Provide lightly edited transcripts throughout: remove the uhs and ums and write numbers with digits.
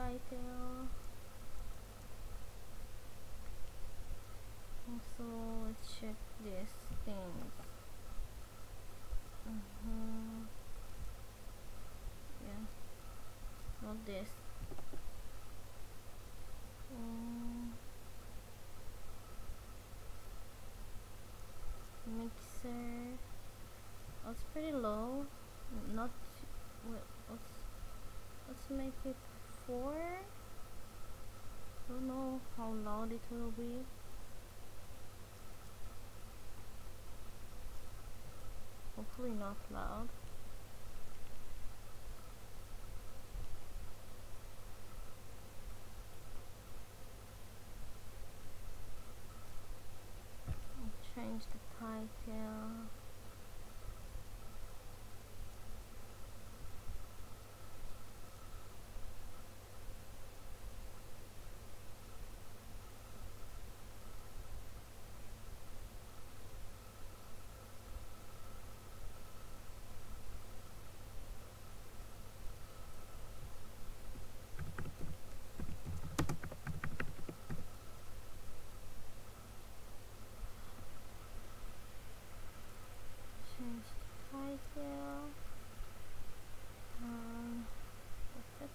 title. Also, let's check these things. Yeah, not this. Mixer. Oh, it's pretty low. Not. Wait, let's make it 4. Don't know how loud it will be. Hopefully not loud. I'll change the title. Change the title. That's it.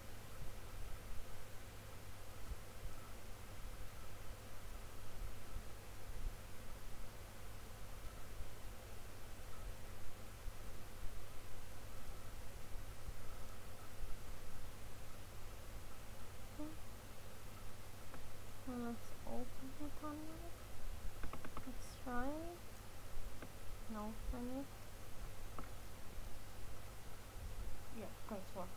So let's open it on it. Let's try it. No, open it. Yeah, that's what.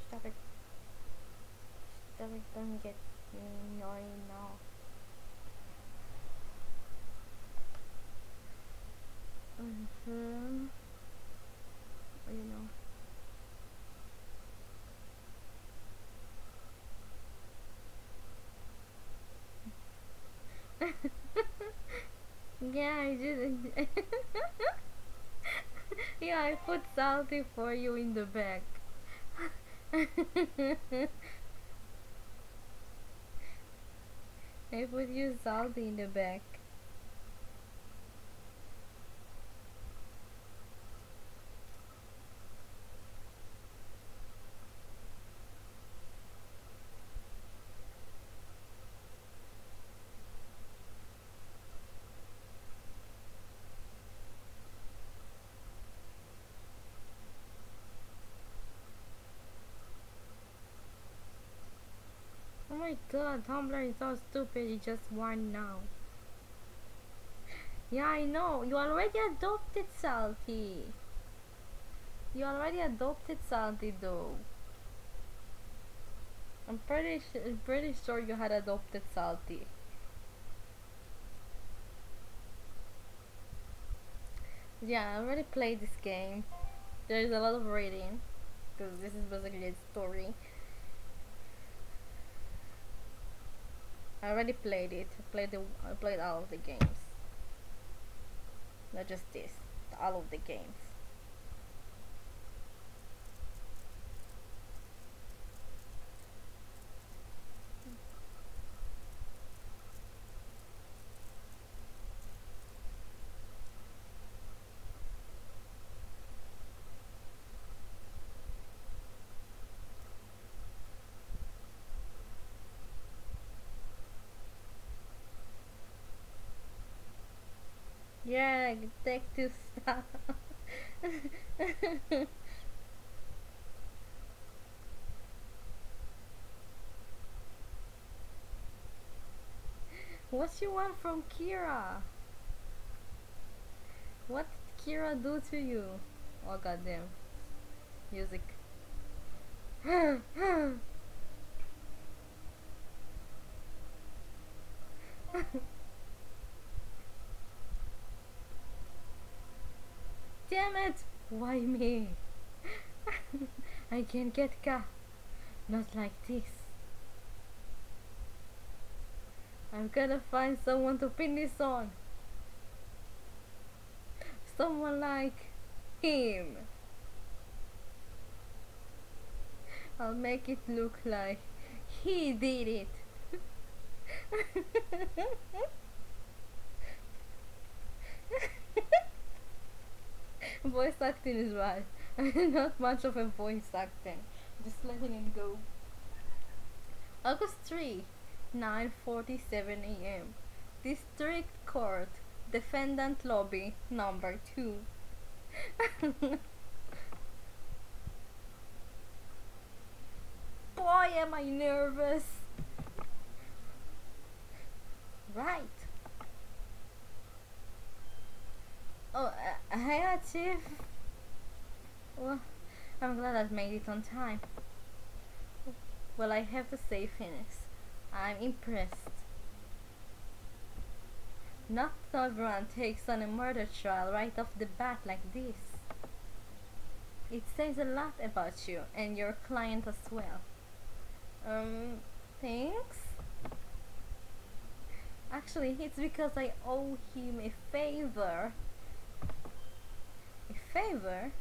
Stop it. Stop it, don't get me annoying now. You know. Yeah, I didn't. Yeah, I put salty for you in the back. I put you salty in the back. Oh my god, Tumblr is so stupid, it just won now. Yeah, I know, you already adopted Salty. You already adopted Salty though. I'm pretty sure you had adopted Salty. Yeah, I already played this game. There's a lot of reading, because this is basically a story. I already played it. I played all of the games. not just this, all of the games. Yeah, take two stuff. What you want from Kira? What did Kira do to you? Oh goddamn. Music. Damn it! Why me? I can't get Ka. Not like this. I'm gonna find someone to pin this on. Someone like him. I'll make it look like he did it. Voice acting is bad. I'm not much of a voice acting. Just letting it go. August 3, 9:47 a.m. District Court, Defendant Lobby, number 2. Boy, am I nervous. Right. Oh, hey, Chief. Well, I'm glad I made it on time. Well, I have to say, Phoenix, I'm impressed. Not everyone takes on a murder trial right off the bat like this. It says a lot about you and your client as well. Thanks? Actually, it's because I owe him a favor. A favor?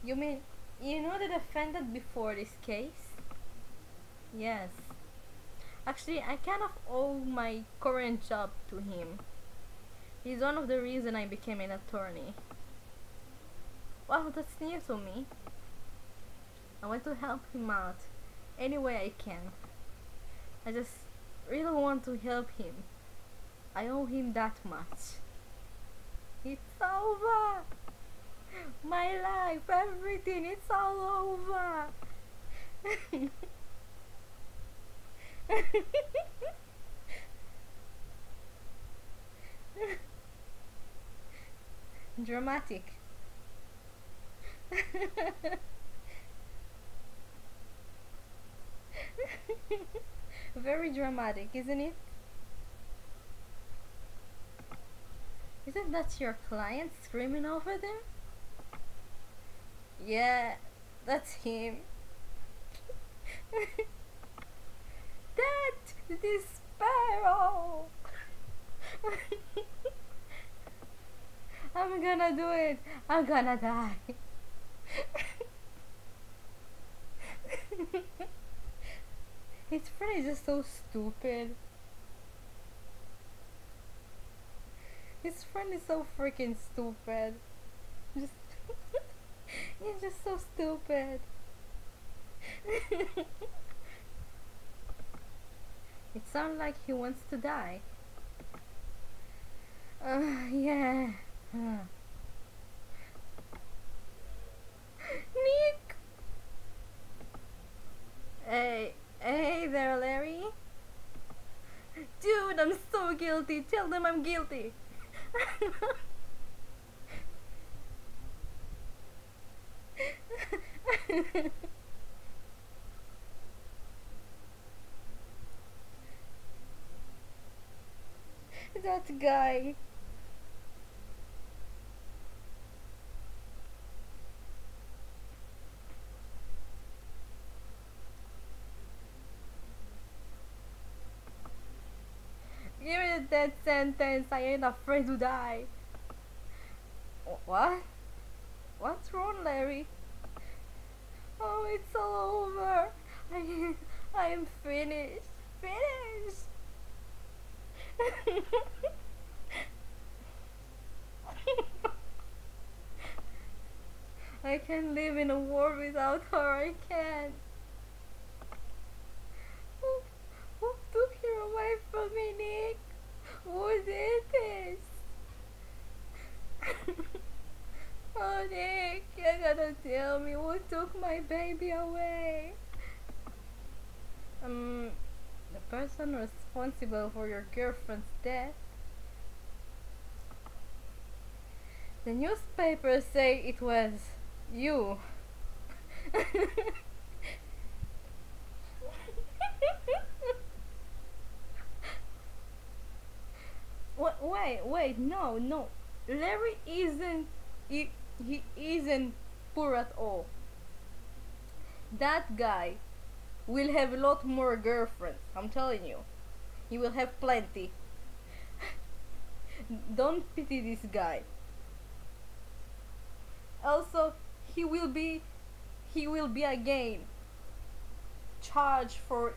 You mean, you know the defendant before this case? Yes. Actually, I kind of owe my current job to him. He's one of the reasons I became an attorney. Wow, that's new to me. I want to help him out any way I can. I just really want to help him. I owe him that much. It's over! My life, everything, it's all over! Dramatic. Very dramatic, isn't it? Isn't that your client screaming over them? Yeah, that's him. That despair! I'm gonna do it. I'm gonna die. His friend is just so stupid. His friend is so freaking stupid. Just he's just so stupid. It sounds like he wants to die. Yeah. Nick! Hey there, Larry. Dude, I'm so guilty. Tell them I'm guilty. That guy. Give me the death sentence. I ain't afraid to die. What? What's wrong, Larry? Oh, it's all over. I'm finished. Finished. I can't live in a world without her. I can't. Who took her away from me, Nick? Who did this? Oh, Nick, you gotta tell me who took my baby away. The person responsible for your girlfriend's death. The newspapers say it was you. Wait, no. Larry isn't, he isn't poor at all. That guy will have a lot more girlfriends, I'm telling you. He will have plenty. Don't pity this guy. Also, he will be again charged for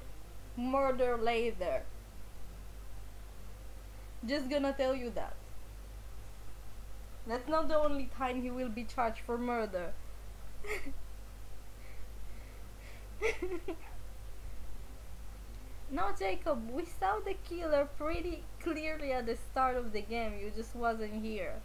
murder later. Just gonna tell you that. That's not the only time he will be charged for murder. No, Jacob, we saw the killer pretty clearly at the start of the game. You just wasn't here.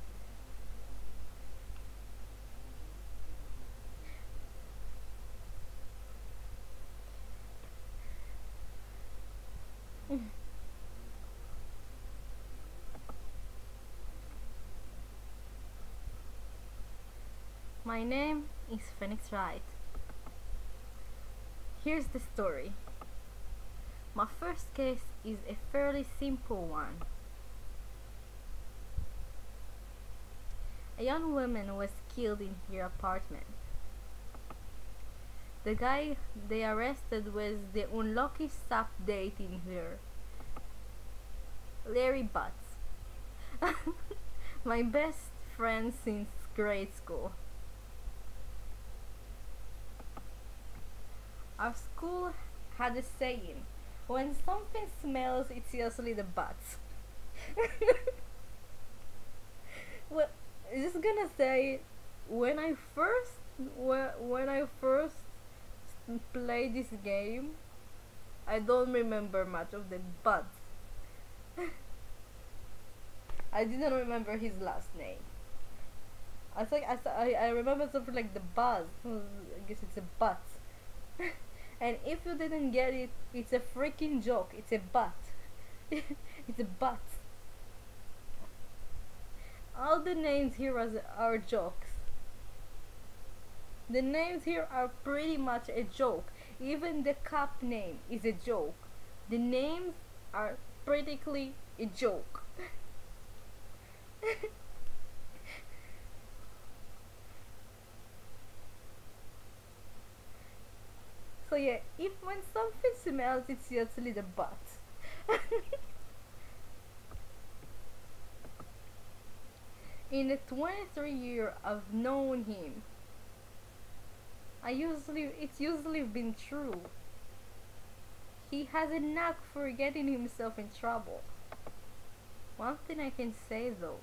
My name is Phoenix Wright. Here's the story. My first case is a fairly simple one. A young woman was killed in her apartment. The guy they arrested was the unlucky sap dating her, Larry Butts. My best friend since grade school. Our school had a saying, when something smells, it's usually the butts. Well, I'm just gonna say, when I first played this game, I don't remember much of the butts. I didn't remember his last name. I remember something like the buzz. I guess it's a butt. And if you didn't get it, it's a freaking joke. It's a butt. It's a butt. All the names here are jokes. The names here are pretty much a joke. Even the cop name is a joke. The names are practically a joke. So yeah, if when something smells, it's usually the butt. In the 23 years I've known him, it's usually been true. He has a knack for getting himself in trouble. One thing I can say though,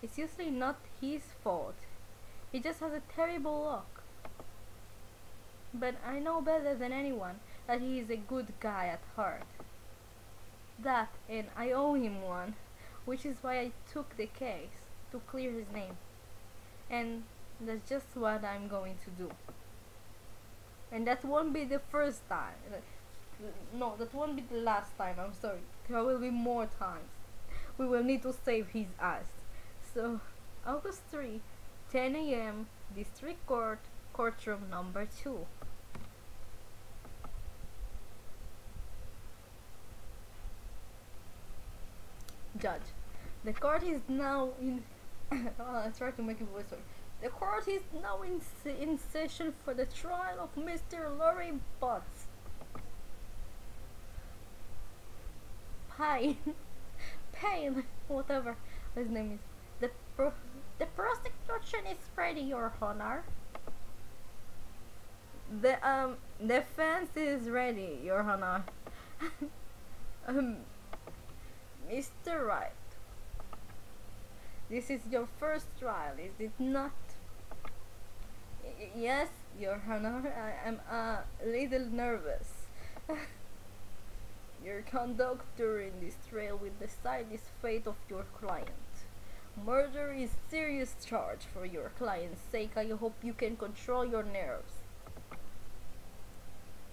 it's usually not his fault. He just has a terrible luck. But I know better than anyone that he is a good guy at heart. That, and I owe him one, which is why I took the case, to clear his name. And that's just what I'm going to do. And that won't be the first time. No, that won't be the last time, I'm sorry. There will be more times. We will need to save his ass. So, August 3, 10 a.m., District Court, Courtroom number 2. Judge, the court is now in I try to make it voice over. The court is now in session for the trial of Mr. Larry Butts. Fine. Pain, whatever his name is. The pro the prosecution is ready, Your Honor. The defense is ready, Your Honor. um, Mr. Wright, this is your first trial, is it not? Yes, Your Honor. I am a little nervous. Your conduct during this trial will decide the fate of your client. Murder is serious charge. For your client's sake, I hope you can control your nerves.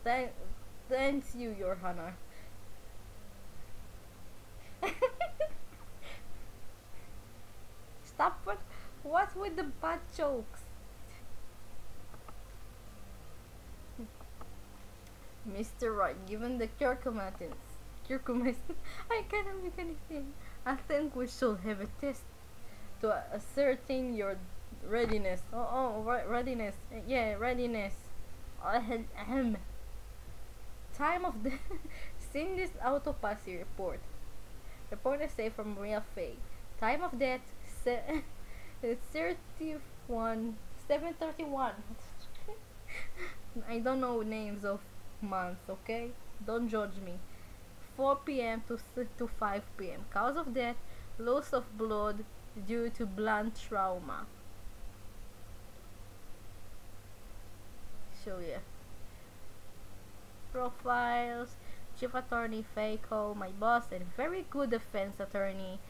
Thanks you, Your Honor. Stop it. What's with the bad jokes? Mr. Wright, given the circumstances, I cannot make anything. I think we should have a test to ascertain your readiness. Readiness. Yeah, readiness. Ahem. Time of the seen this autopsy report. Report is safe from real fake. Time of death 731. I don't know names of months, okay? Don't judge me. 4 p.m. to 5 p.m. Cause of death, loss of blood due to blunt trauma. So yeah. Profiles, Chief Attorney Faco, my boss, and very good defense attorney.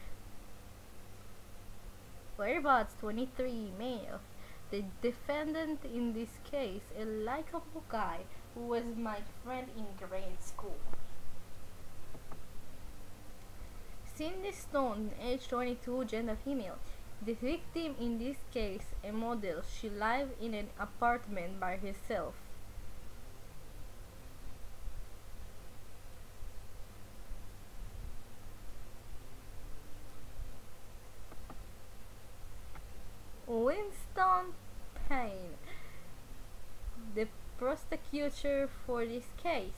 Whereabouts 23, male. The defendant in this case, a likable guy who was my friend in grade school. Cindy Stone, age 22, gender female. The victim in this case, a model. She lived in an apartment by herself. Winston Payne. The prosecutor for this case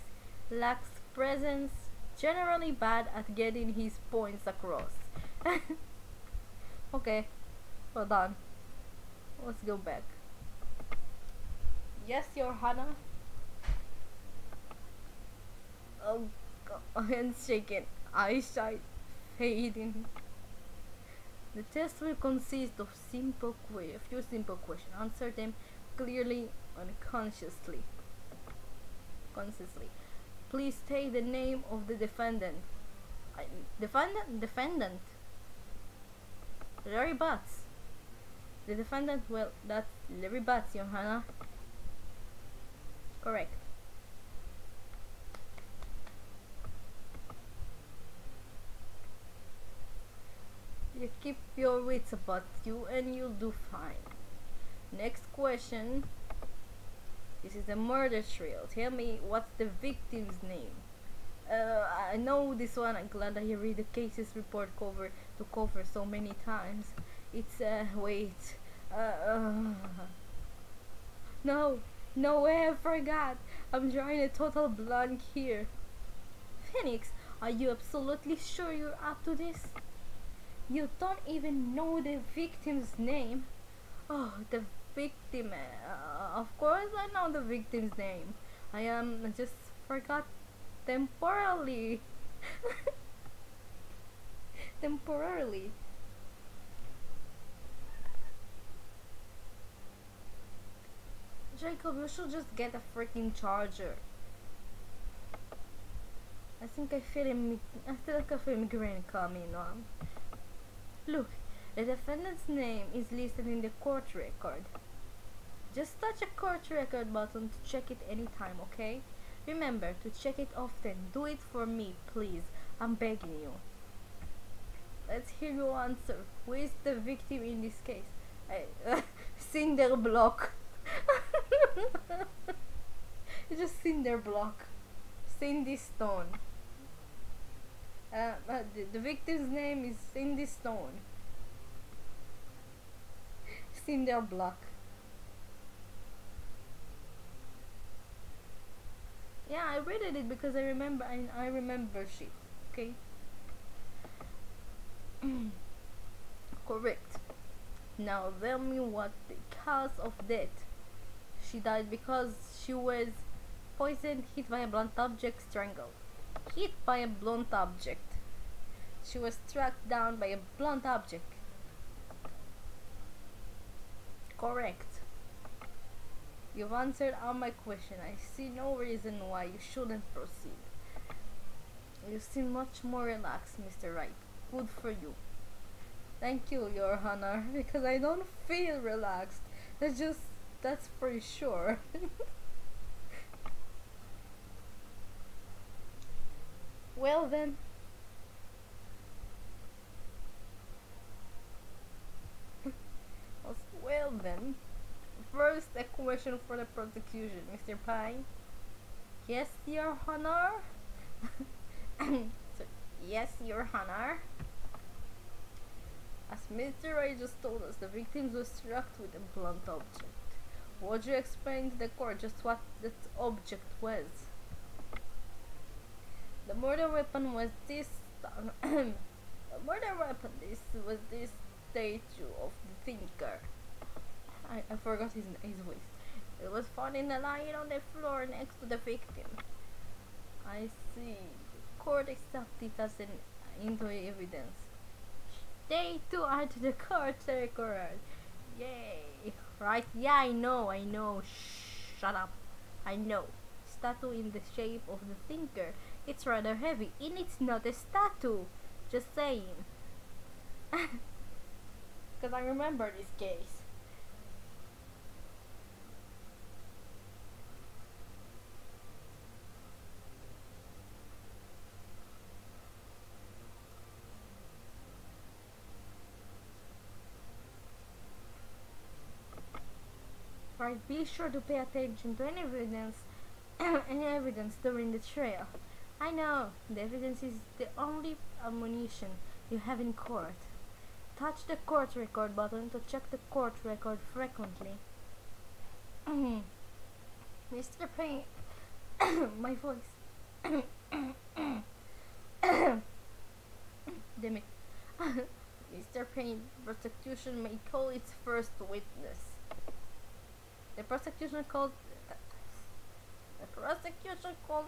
lacks presence, generally bad at getting his points across. Okay, hold on. Let's go back. Yes, Your Honor. Oh, God. Hands shaking, eyesight fading. The test will consist of a few simple questions. Answer them clearly and consciously. Please state the name of the defendant. Defendant. Larry Butts. The defendant, well, that's Larry Butts, Your Honor. Correct. You keep your wits about you and you'll do fine. Next question. This is a murder trial. Tell me, what's the victim's name? I know this one. I'm glad that you read the cases report cover so many times. It's wait. No, I forgot. I'm drawing a total blank here. Phoenix, are you absolutely sure you're up to this? You don't even know the victim's name. Oh, the victim. Of course I know the victim's name. I just forgot temporarily. Temporarily. Jacob, you should just get a freaking charger. I feel like I feel migraine coming on. Look, the defendant's name is listed in the court record. Just touch a court record button to check it anytime, okay? Remember to check it often. Do it for me, please. I'm begging you. Let's hear your answer. Who is the victim in this case? Cinder block. It's just cinder block. Cindy Stone. The victim's name is Cindy Stone. Cinder block. Yeah, I read it because I remember shit. Okay. Correct. Now tell me what the cause of death. She died because she was poisoned, hit by a blunt object, strangled. Hit by a blunt object. She was struck down by a blunt object. Correct. You've answered all my question. I see no reason why you shouldn't proceed. You seem much more relaxed, Mr. Wright. Good for you. Thank you, Your Honor, because I don't feel relaxed. That's for sure. Well then. Well then. First, a question for the prosecution, Mr. Pine. Yes, Your Honor? So, yes, Your Honor. As Mr. Ray just told us, the victims were struck with a blunt object. Would you explain to the court just what that object was? The murder weapon was this. The murder weapon was this statue of the thinker. I forgot his voice. It was found in the lying on the floor next to the victim. I see. The court accepted it as into evidence. They too add to the court record. Yay! Right? Yeah, I know. Shh, shut up. I know. Statue in the shape of the thinker. It's rather heavy, and it's not a statue. Just saying. Because I remember this case. Right, be sure to pay attention to any evidence during the trial. I know, the evidence is the only ammunition you have in court. Touch the court record button to check the court record frequently. Mr. Payne, my voice. Damn it. Mr. Payne, prosecution may call its first witness. The prosecution called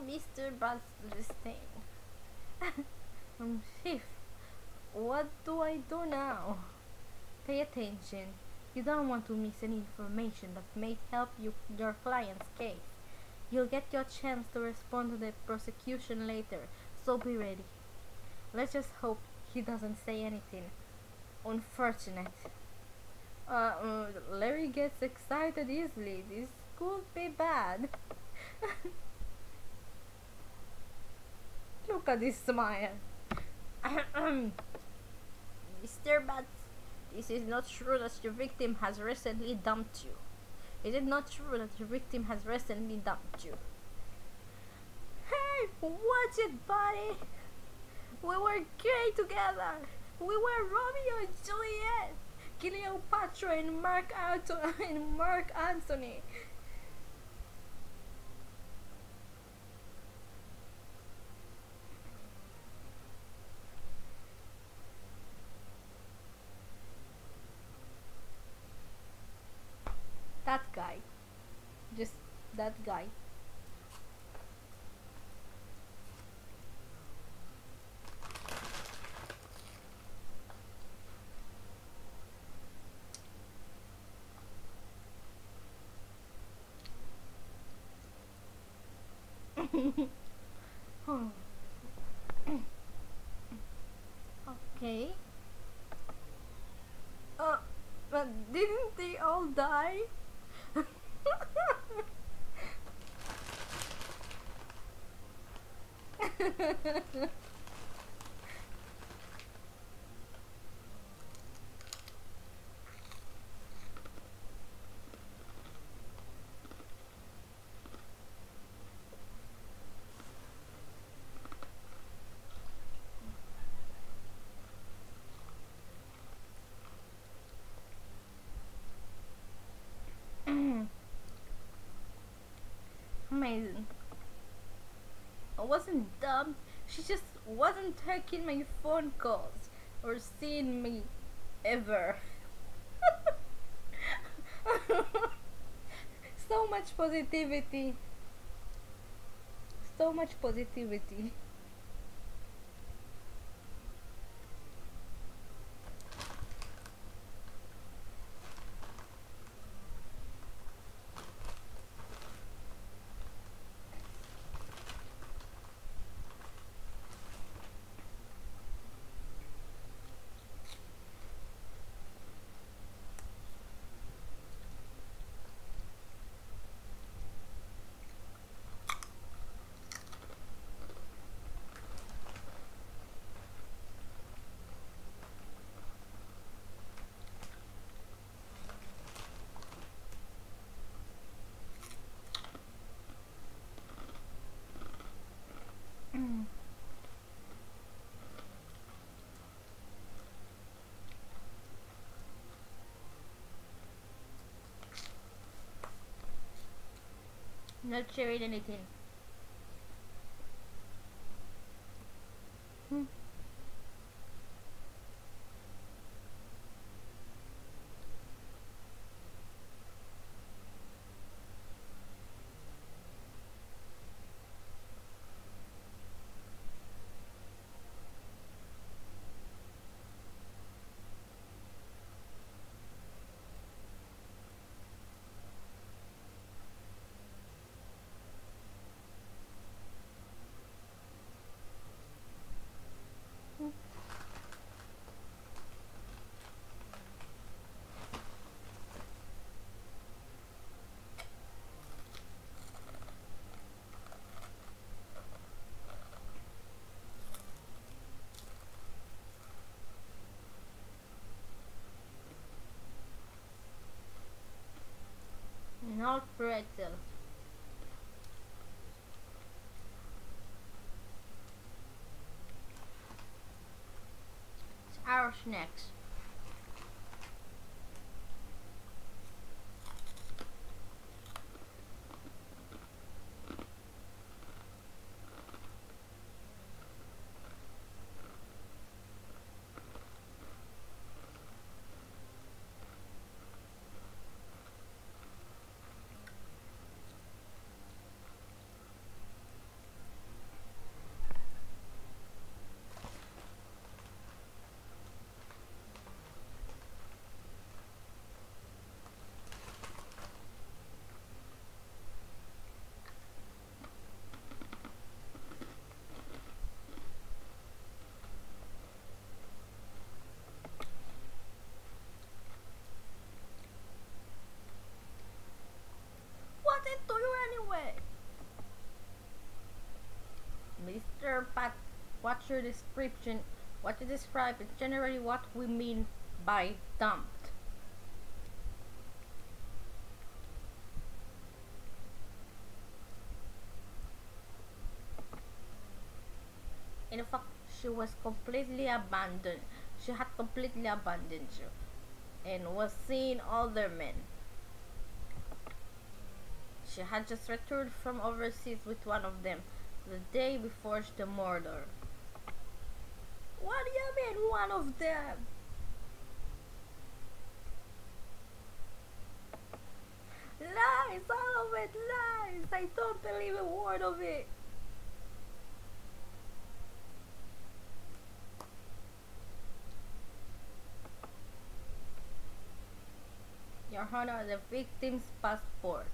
Mr. Badstein. Chief, what do I do now? Pay attention. You don't want to miss any information that may help your client's case. You'll get your chance to respond to the prosecution later, so be ready. Let's just hope he doesn't say anything unfortunate. Larry gets excited easily. This could be bad. Look at this smile. Mr. Bats, this is not true that your victim has recently dumped you. Is it not true that your victim has recently dumped you? Hey, watch it, buddy. We were gay together. We were Romeo and Juliet. Cleopatra and Mark Anthony. That guy. Just that guy. Okay. But didn't they all die? Amazing. I wasn't dumb. She just wasn't taking my phone calls. or seen me ever. So much positivity. So much positivity. Not sharing anything. Hmm. Not pretzel. It's our snacks. What into you anyway? Mr. Pat, what's your description? What you describe is generally what we mean by dumped. In fact, she was completely abandoned. She had completely abandoned you and was seeing other men. She had just returned from overseas with one of them the day before the murder. What do you mean, one of them? Lies, all of it, lies. I don't believe a word of it. Your Honor, the victim's passport.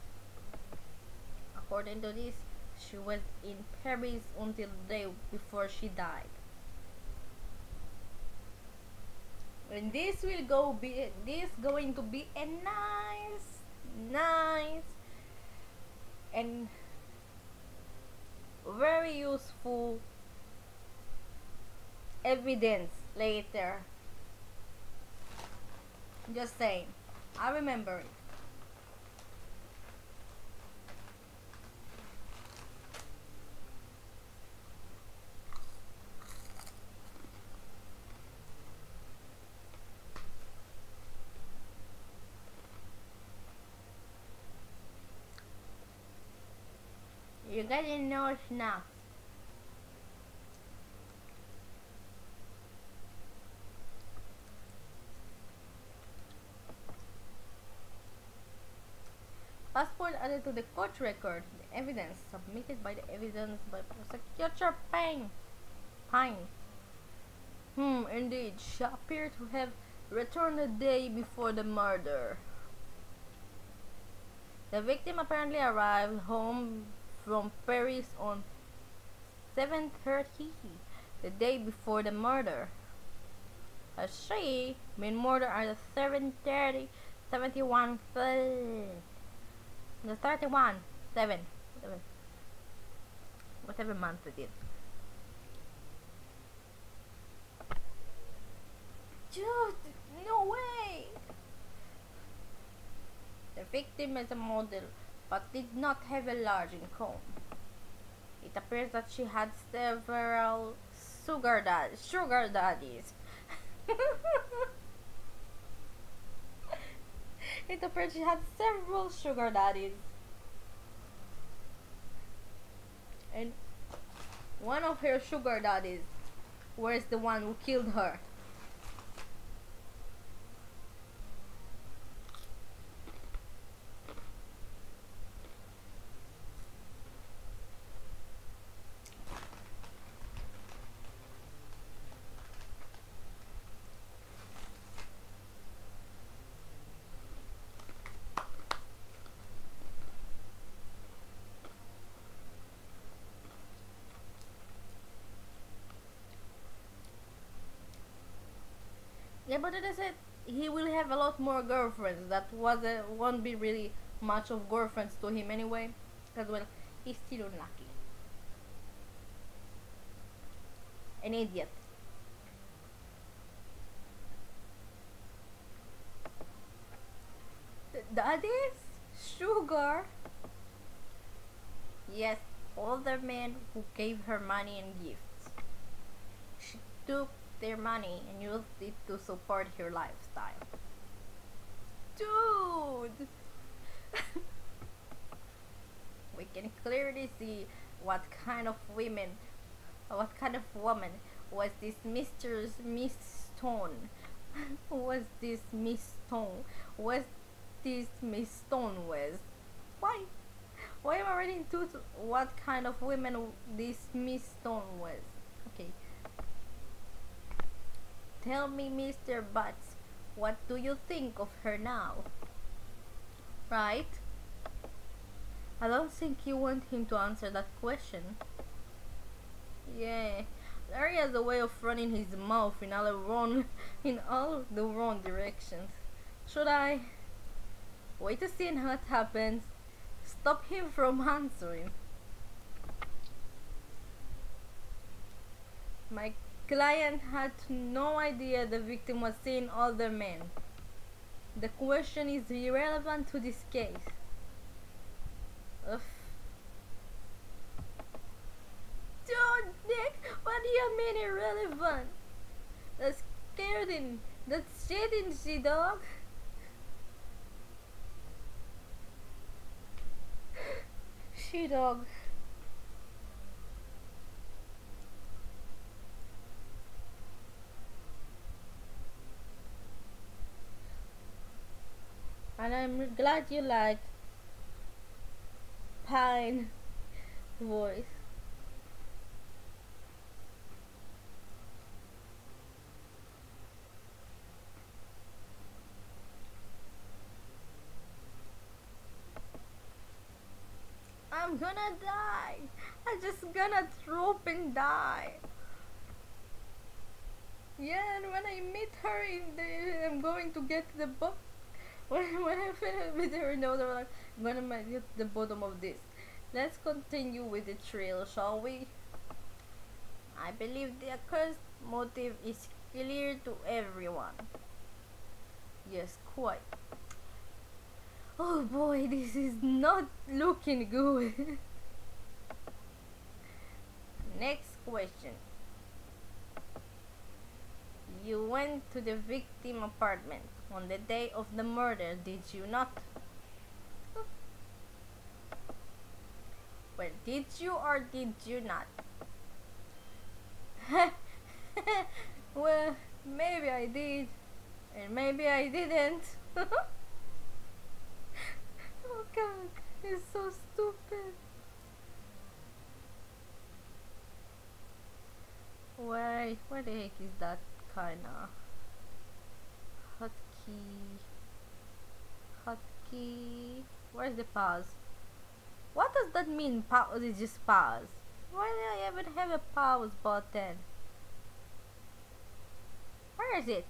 According to this, she was in Paris until the day before she died. And this going to be a nice and very useful evidence later. Just saying. I remember it. You getting no snacks. added to the court record. The evidence submitted by the evidence by prosecutor Pine. Indeed, she appeared to have returned the day before the murder. The victim apparently arrived home from Paris on 7:30, the day before the murder. She been murdered at 7:30, 71, the 31, 7, whatever month it is. Dude, no way! The victim is a model, but did not have a large income. It appears that she had several sugar daddies. It appears she had several sugar daddies. And one of her sugar daddies was the one who killed her. Yeah, but it is it. He will have a lot more girlfriends. That won't be really much of girlfriends to him anyway. Because, well, he's still unlucky. An idiot. Daddies? Sugar? Yes, older men who gave her money and gifts. She took their money and used it to support her lifestyle. Dude! We can clearly see what kind of woman was this Miss Stone. Was this Miss Stone? Was this Miss Stone was? Why am I reading to what kind of women this Miss Stone was? Okay. Tell me, Mr. Butts, what do you think of her now? Right? I don't think you want him to answer that question. Yeah, Larry has a way of running his mouth in all the wrong directions. Should I wait to see what happens? Stop him from answering. My client had no idea the victim was seeing older men. The question is irrelevant to this case. Ugh. Dude, Nick, what do you mean irrelevant? That's scaring. That's shitting, she dog. She dog. And I'm glad you like Pine voice. I'm gonna die. I'm just gonna drop and die. Yeah, and when I meet her I'm going to get the book. When I finish with her notes, I'm gonna get the bottom of this. Let's continue with the trail, shall we? I believe the accursed motive is clear to everyone. Yes, quite. Oh boy, this is not looking good. Next question. You went to the victim apartment on the day of the murder, did you not? Well, did you or did you not? Well, maybe I did, and maybe I didn't. Oh god, It's so stupid. Wait, where the heck is that kinda hotkey? Hotkey. Where's the pause? What does that mean? Pause is just pause. Why do I even have a pause button? Where is it?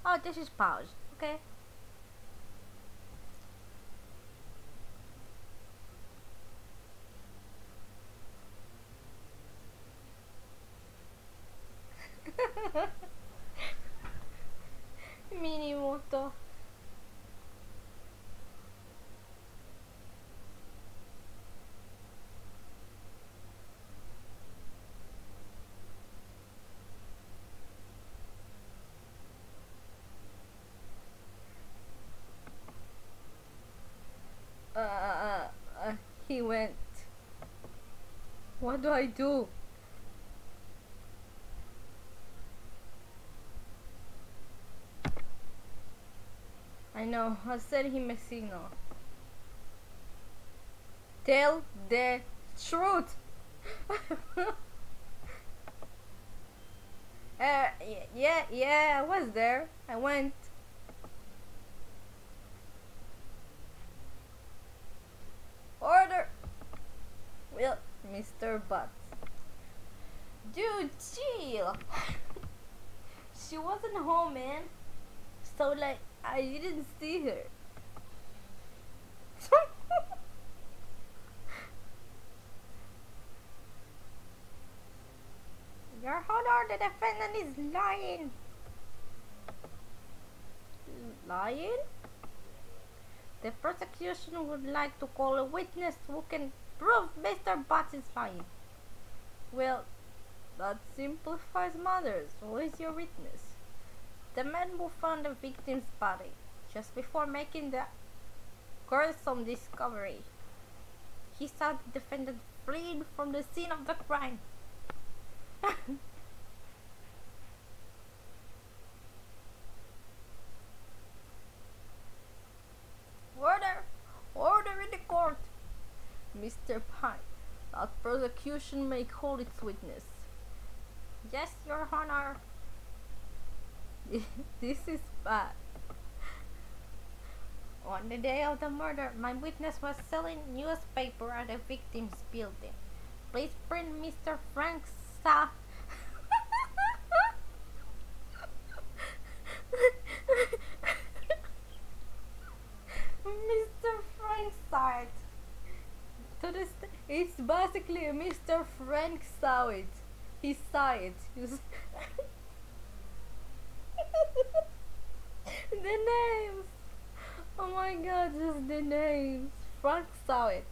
Oh, this is pause. Okay. Minimoto. Uh, uh, he went. What do I do? I know, I sent him a signal. Tell the truth! Yeah, I was there. I went. Order! Well, Mr. Butts. Dude, chill! She wasn't home, man. So, like, I didn't see her. Your Honor, the defendant is lying. Lying? The prosecution would like to call a witness who can prove Mr. Butts is lying. Well, that simplifies matters. Who is your witness? The man who found the victim's body just before making the gruesome discovery. He saw the defendant fleeing from the scene of the crime. Order! Order in the court! Mr. Pine, that prosecution may call its witness. Yes, Your Honor. This is bad. On the day of the murder, my witness was selling newspaper at the victim's building. Please print Mr. Frank Sa. Mr. Frank saw it. It's basically Mr. Frank saw it. He saw it. The names. Oh my god, just the names. Frank saw it.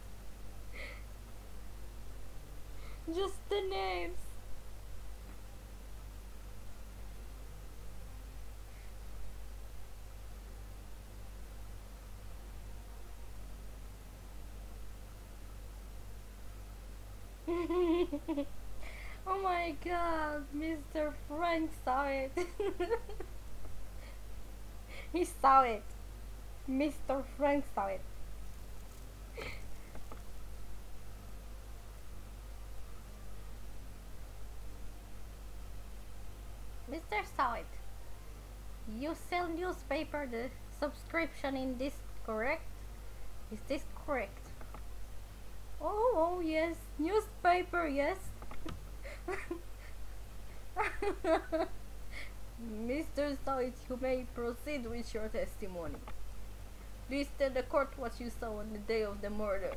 Just the names. Oh my god, Mr. Frank saw it. He saw it. Mr. Frank saw it. Mr. Saw it. You sell newspaper, the subscription in this correct? Is this correct? Oh yes, newspaper, yes. Mr. Sawit, you may proceed with your testimony. Please tell the court what you saw on the day of the murder.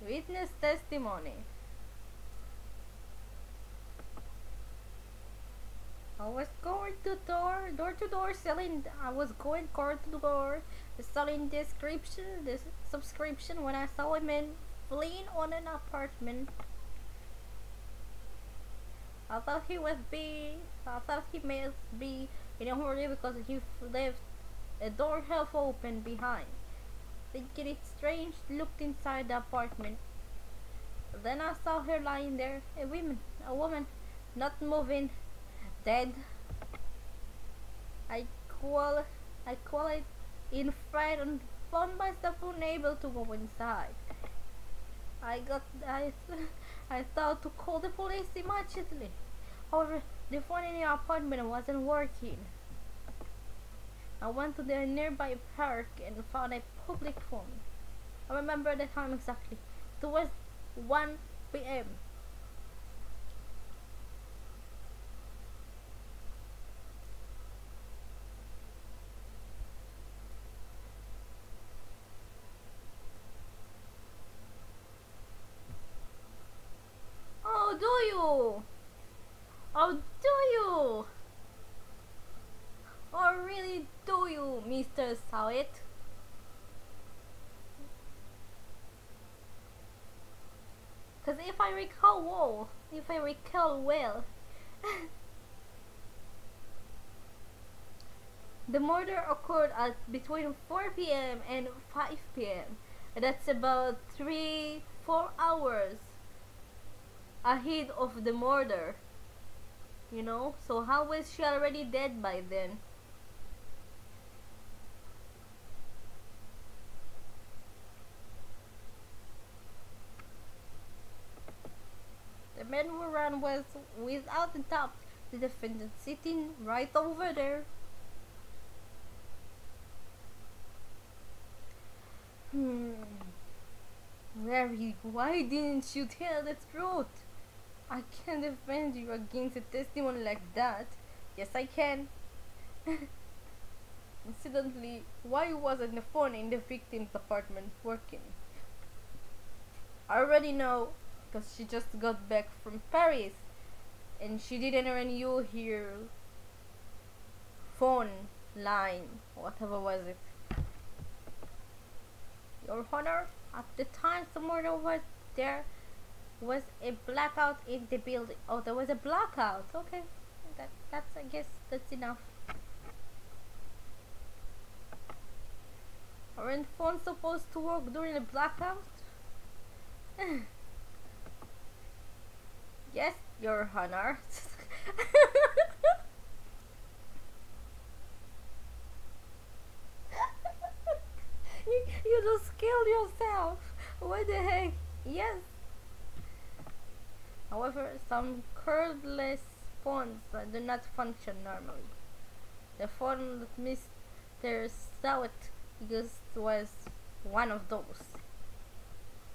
Witness testimony. I was going to door to door selling. I was going door to door selling the subscription when I saw a man fleeing on an apartment. I thought he must be in a hurry because he left a door half open behind. Thinking it strange, looked inside the apartment. Then I saw her lying there, a woman, not moving, dead. I call I called it in fright and found myself unable to go inside. I got I I thought to call the police immediately. However, the phone in the apartment wasn't working. I went to the nearby park and found a public phone. I remember the time exactly. It was 1 p.m. Oh, do you? Oh, do you? Oh, really do you, Mr. Sawit? Because if I recall well, the murder occurred at between 4 p.m. and 5 p.m. That's about 4 hours ahead of the murder. You know? So how was she already dead by then? The man who ran was, without a doubt, the defendant sitting right over there. Hmm. Larry, why didn't you tell the truth? I can't defend you against a testimony like that. Yes, I can. Incidentally, why wasn't the phone in the victim's apartment working? I already know, because she just got back from Paris and she didn't renew her phone line, whatever was it. Your Honor, at the time the murder was there was a blackout in the building. Oh, there was a blackout. Okay, that's I guess that's enough. Aren't phones supposed to work during a blackout? Yes, Your Honor. you just killed yourself. What the heck? Yes. However, some cordless phones do not function normally. The phone that Mr. Sawit used was one of those.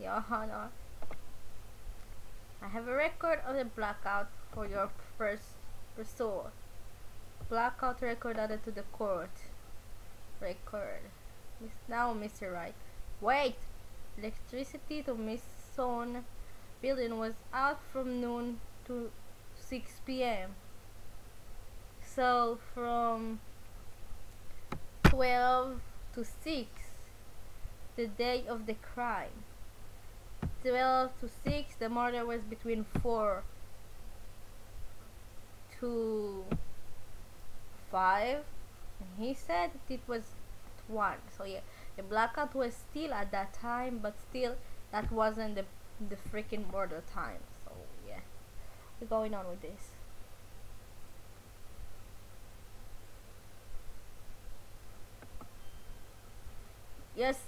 Your Honor, I have a record of the blackout for your first pursuit. Blackout record added to the court record. Now, Mr. Wright. Wait! Electricity to Miss Son building was out from noon to 6 p.m. So from 12 to 6, the day of the crime. 12 to 6, the murder was between 4 to 5, and he said it was at 1. So yeah, the blackout was still at that time, but still that wasn't the freaking murder time. So yeah, we're going on with this. Yes,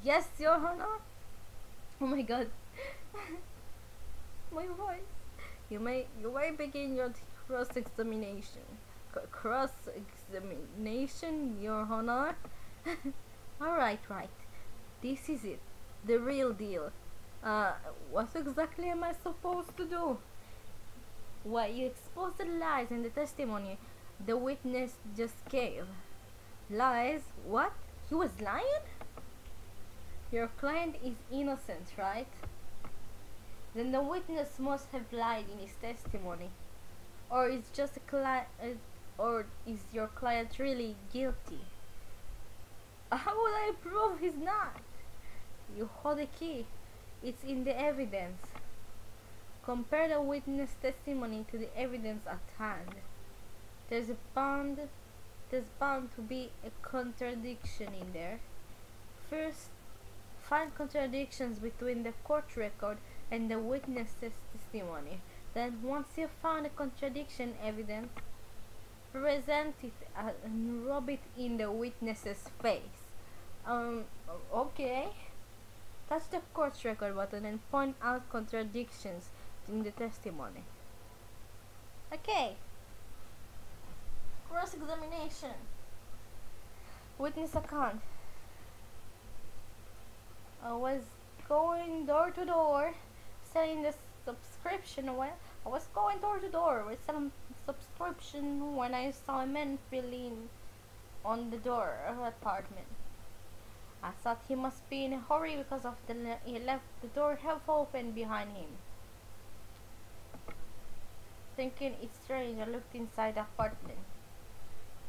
yes, Your Honor. Oh my God, my voice. You may begin your cross-examination. Cross-examination, Your Honor. Alright, right. This is it. The real deal. What exactly am I supposed to do? Why, you exposed the lies in the testimony the witness just gave. Lies? What? He was lying? Your client is innocent, right? Then the witness must have lied in his testimony. Or is or is your client really guilty? How would I prove he's not? You hold the key. It's in the evidence. Compare the witness testimony to the evidence at hand. There's bound to be a contradiction in there. First, find contradictions between the court record and the witness's testimony. Then, once you've found a contradiction evidence, present it and rub it in the witness's face. Um, okay. Touch the court record button and point out contradictions in the testimony. Okay. Cross-examination. Witness account. I was going door to door selling the subscription. Well, I was going door to door with some subscription when I saw a man filling on the door of the apartment. I thought he must be in a hurry because of he left the door half open behind him. Thinking it's strange, I looked inside the apartment.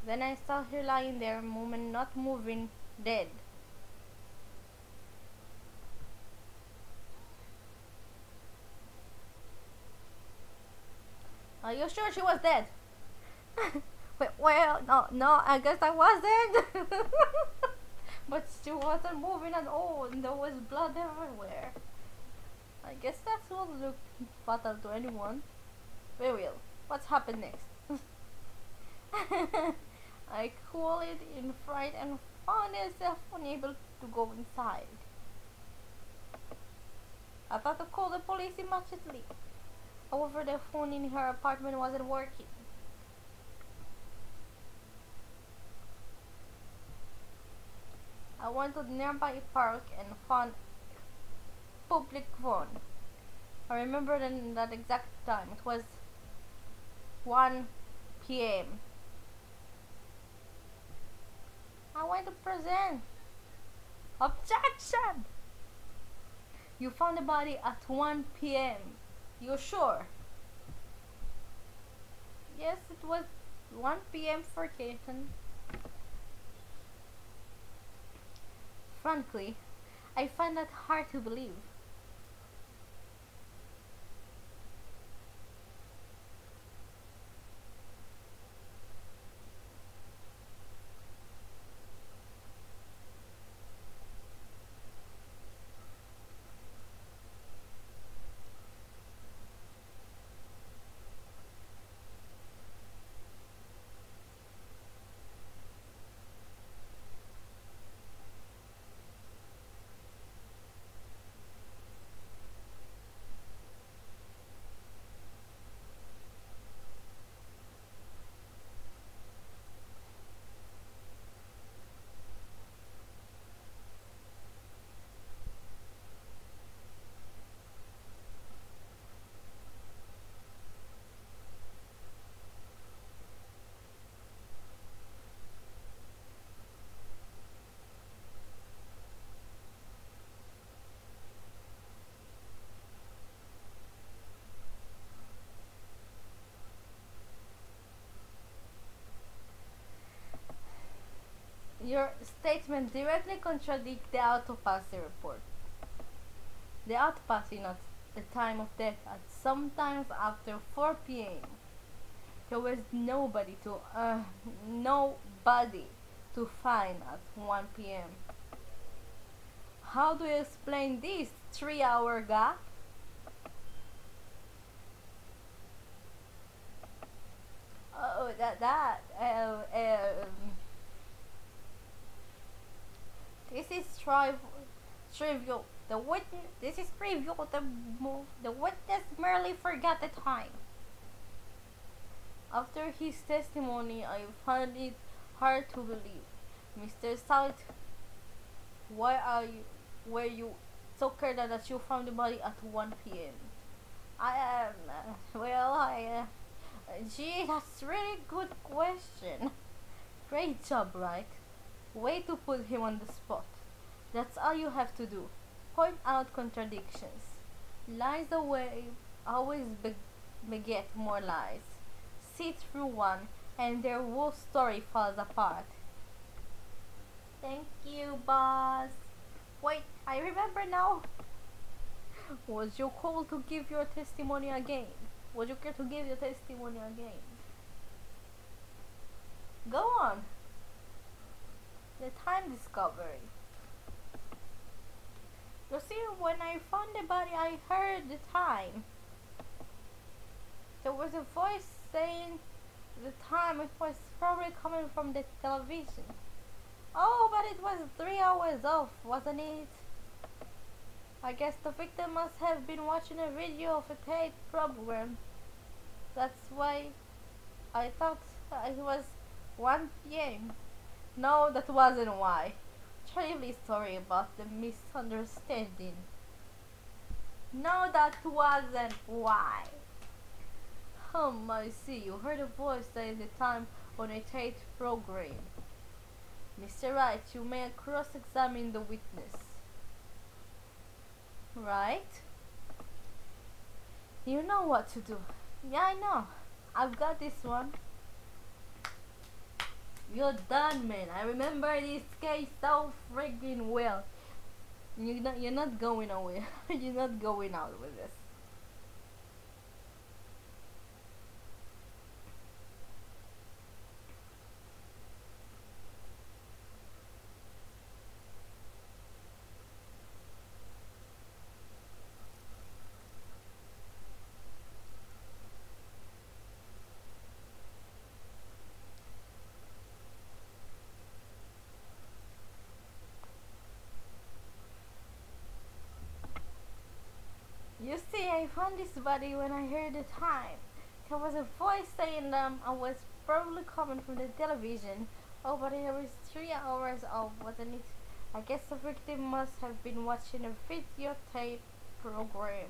Then I saw her lying there, not moving, dead. Are you sure she was dead? Well, no, I guess I was dead. But she wasn't moving at all, and there was blood everywhere. I guess that would look fatal to anyone. We will. What's happened next? I cooled in fright and found myself unable to go inside. I thought to call the police immediately. However, the phone in her apartment wasn't working. I went to the nearby park and found a public phone. I remember that exact time. It was 1 p.m. I went to present. Objection! You found the body at 1 p.m. You sure? Yes, it was 1 p.m. for Kayton. Frankly, I find that hard to believe. Your statement directly contradicts the autopsy report. The autopsy notes the time of death at sometimes after 4 p.m. There was nobody to find at 1 p.m. How do you explain this 3-hour gap? Oh, this is trivial. This is trivial. The witness merely forgot the time. After his testimony, I found it hard to believe. Mr. South, were you so certain that you found the body at 1 p.m.? Gee, that's really good question. Great job, right? Way to put him on the spot. That's all you have to do. Point out contradictions. Lies always beget more lies. See through one, and their whole story falls apart. Thank you, boss. Wait, I remember now. Was you called to give your testimony again? Would you care to give your testimony again? Go on. The time discovery. You see, when I found the body, I heard the time. There was a voice saying The time it was probably coming from the television. Oh, but it was 3 hours off, wasn't it? I guess the victim must have been watching a video of a tape program. That's why I thought it was 1 p.m. No, that wasn't why. Terribly sorry about the misunderstanding. No, that wasn't why. I see. You heard a voice at the time on a tape program. Mr. Wright, you may cross-examine the witness. Right? You know what to do. Yeah, I know. I've got this one. You're done, man. I remember this case so freaking well. You're not going away. You're not going out with this. You see, I found this body when I heard the time. There was a voice saying I was probably coming from the television. Oh, but it was 3 hours off, wasn't it? I guess the victim must have been watching a videotape program.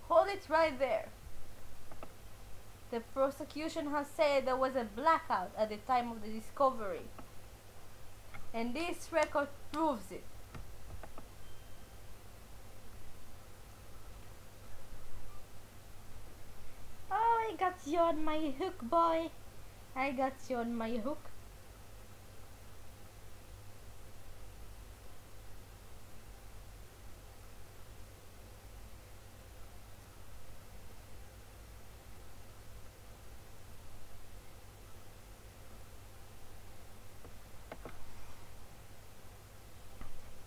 Hold it right there. The prosecution has said there was a blackout at the time of the discovery, and this record proves it. Oh, I got you on my hook, boy. I got you on my hook.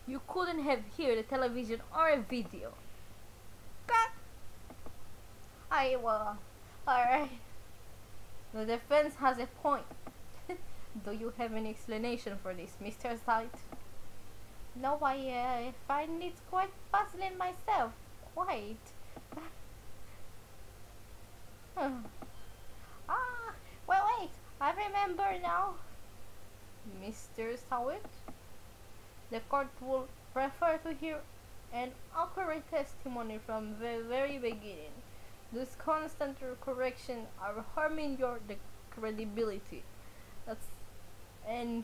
You couldn't have heard the television or a video. Cut. I will. Alright. The defense has a point. Do you have any explanation for this, Mr. Sight? No, I find it quite puzzling myself. Quite. Well, wait. I remember now. Mr. Sawit? The court will prefer to hear an accurate testimony from the very beginning. This constant correction are harming your credibility. That's and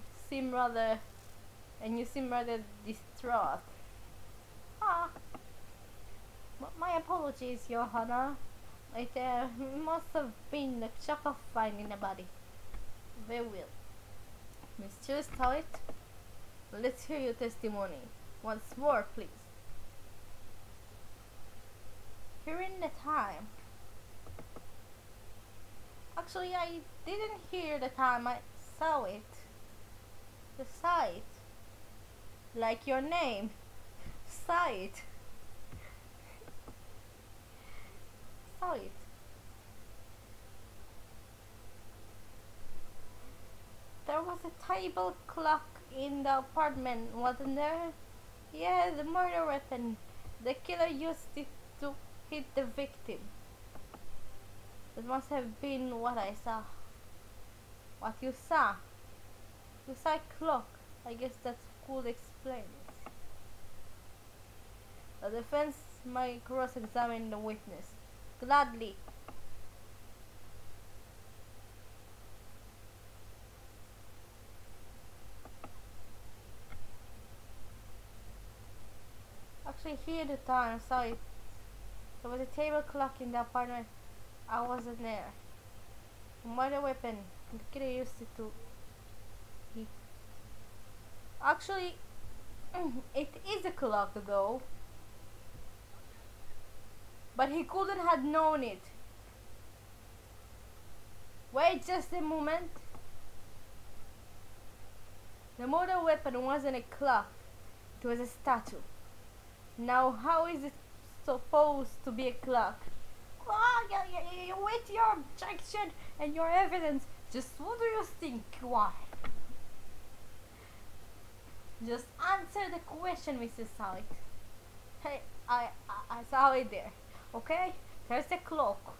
you seem rather distraught. My apologies, Your Honor. It must have been the shock of finding a body. Very well, Mr. Stout. Let's hear your testimony. Once more, please. Hearing the time. Actually, I didn't hear the time. I saw it. The sight. Like your name. Sight. Saw it. There was a table clock in the apartment, wasn't there? Yeah, the murder weapon. The killer used it to hit the victim. That must have been what I saw. What you saw? You saw a clock. I guess that could explain it. The defense might cross-examine the witness. Gladly. Actually, here the time, saw it. There was a table clock in the apartment. I wasn't there. The murder weapon. The killer used it to. Actually, it is a clock though. But he couldn't have known it. Wait just a moment. The murder weapon wasn't a clock. It was a statue. Now, how is it supposed to be a clock? Oh, with your objection and your evidence, just who do you think you are? Just answer the question, Mrs. Sawit. Hey, I saw it there. Okay, there's the clock.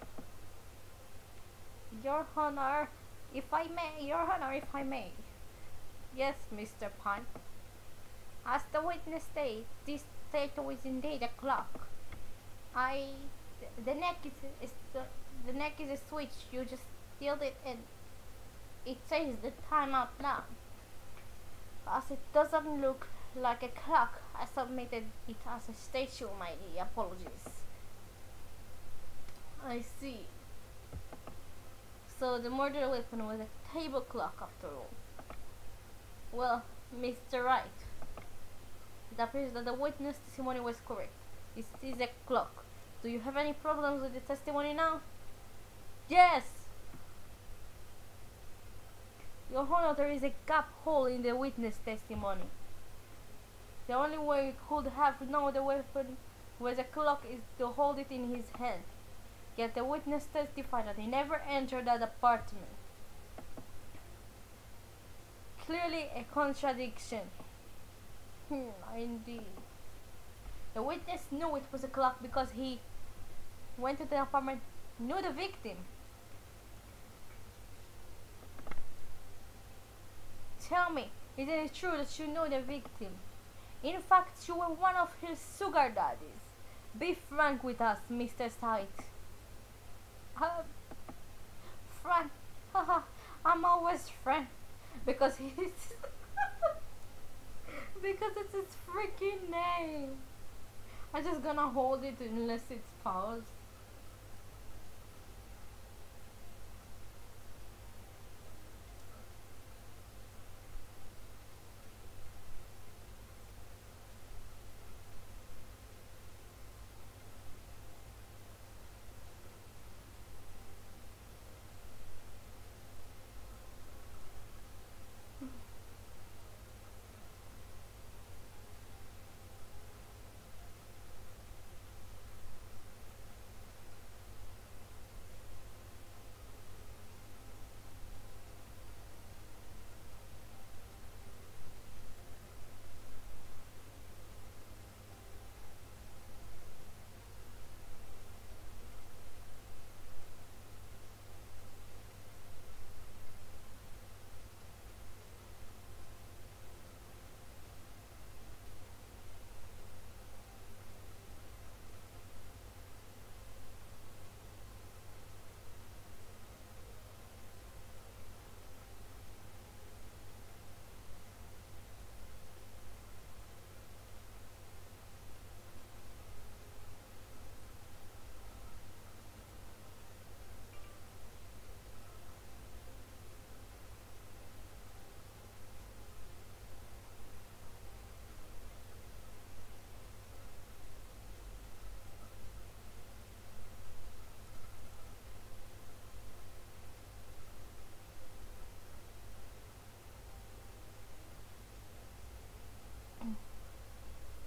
Your Honor, if I may. Your Honor, if I may. Yes, Mr. Pine. As the witness stated, this statue is indeed a clock. The neck is the neck is a switch. You just tilt it and it says the time out loud. As it doesn't look like a clock, I submitted it as a statue. My apologies. I see. So the murder weapon was a table clock after all. Well, Mr. Wright, it appears that the witness testimony was correct. This is a clock. Do you have any problems with the testimony now? Yes! Your Honor, there is a gap hole in the witness testimony. The only way we could have known the weapon was a clock is to hold it in his hand. Yet the witness testified that he never entered that apartment. Clearly a contradiction. Indeed. The witness knew it was a clock because he went to the apartment, knew the victim. Tell me, isn't it true that you know the victim? In fact, you were one of his sugar daddies. Be frank with us, Mr. Sight. Frank, haha, I'm always frank because he's because it's his freaking name. I'm just gonna hold it unless it's paused.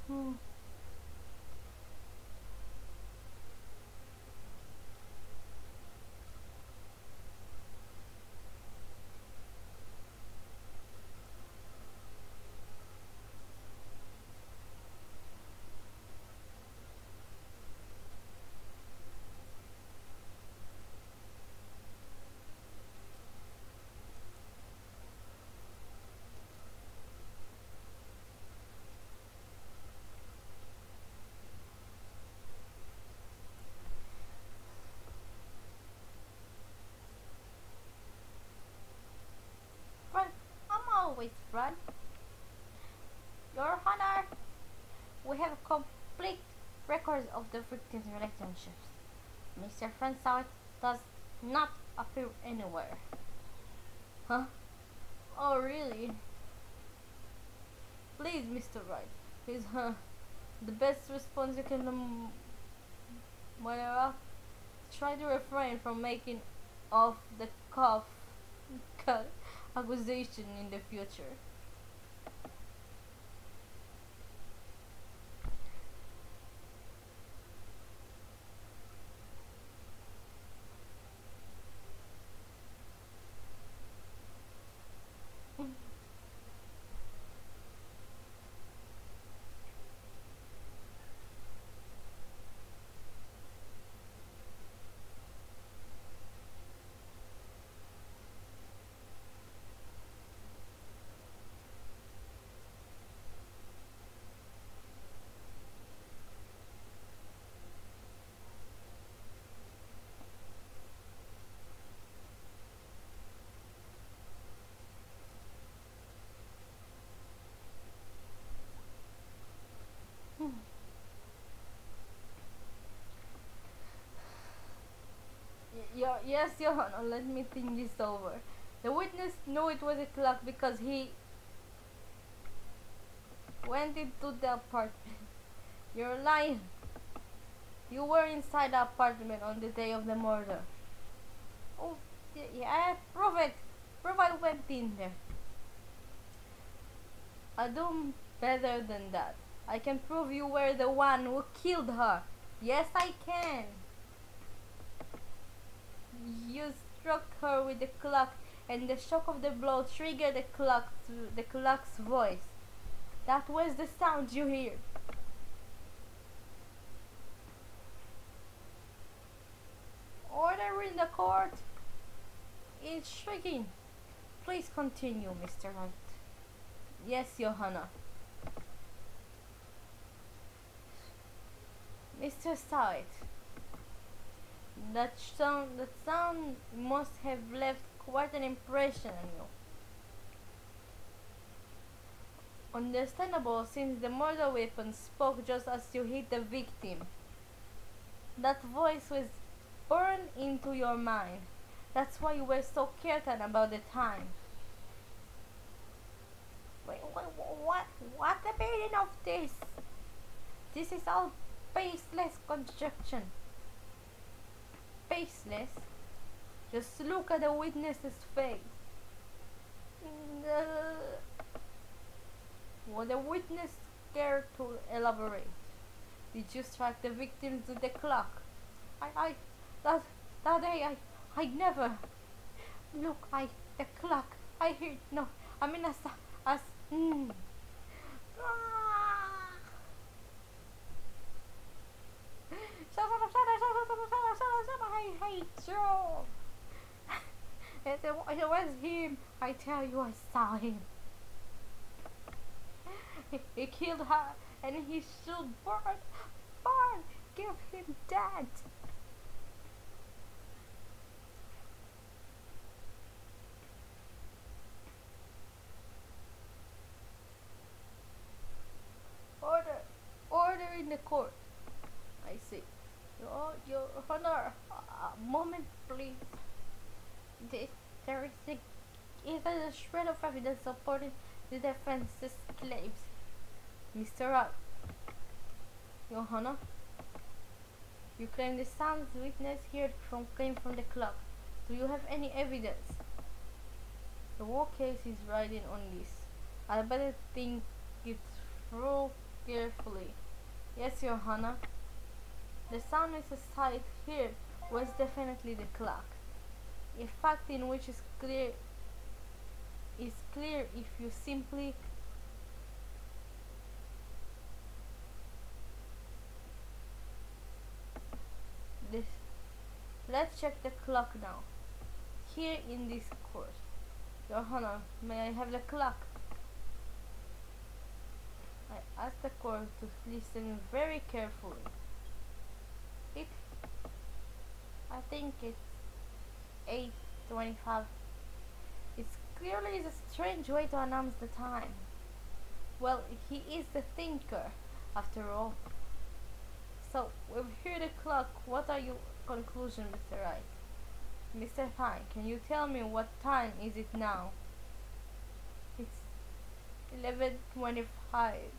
Hmm. Frank, I'm always frank. Your Honor, we have complete records of the victims' relationships. Mr. Francois does not appear anywhere. Huh? Oh, really? Please, Mr. Wright. Please, the best response you can Moira, try to refrain from making off the cuff accusation in the future. Your Honor, let me think this over. The witness knew it was a clock because he went into the apartment. You're lying. You were inside the apartment on the day of the murder. Oh, yeah, prove it. Prove I went in there. I do better than that. I can prove you were the one who killed her. Yes, I can. You struck her with the clock, and the shock of the blow triggered the clock's voice. That was the sound you heard. Order in the court. It's shrieking. Please continue, Mr. Wright. Yes, Your Honor. Mr. Sowett. That sound must have left quite an impression on you. Understandable, since the murder weapon spoke just as you hit the victim. That voice was burned into your mind. That's why you were so certain about the time. Wait, what the meaning of this? This is all baseless conjecture. Baseless? Just look at the witness's face. Was the witness scared to elaborate? Did you strike the victims with the clock? That day I never. Look, the clock. I heard, no, I mean as, ah. I hate you. It was him. I tell you, I saw him. He killed her, and he should burn, give him dead. Order in the court. I see. Your Honor, a moment, please. There is even a shred of evidence supporting the defense's claims. Mr. Wright. Your Honor, you claim the sounds witness heard came from the clock. Do you have any evidence? The whole case is riding on this. I better think it through carefully. Yes, Your Honor. The sound Mr. Sowett heard was definitely the clock. A fact in which is clear if you simply this. Let's check the clock now. Here in this court. Your Honor, may I have the clock? I ask the court to listen very carefully. I think it's 8:25. It clearly is a strange way to announce the time. Well, he is the thinker, after all. So, we've heard the clock. What are your conclusions, Mr. Wright? Mr. Fine, can you tell me what time is it now? It's 11:25.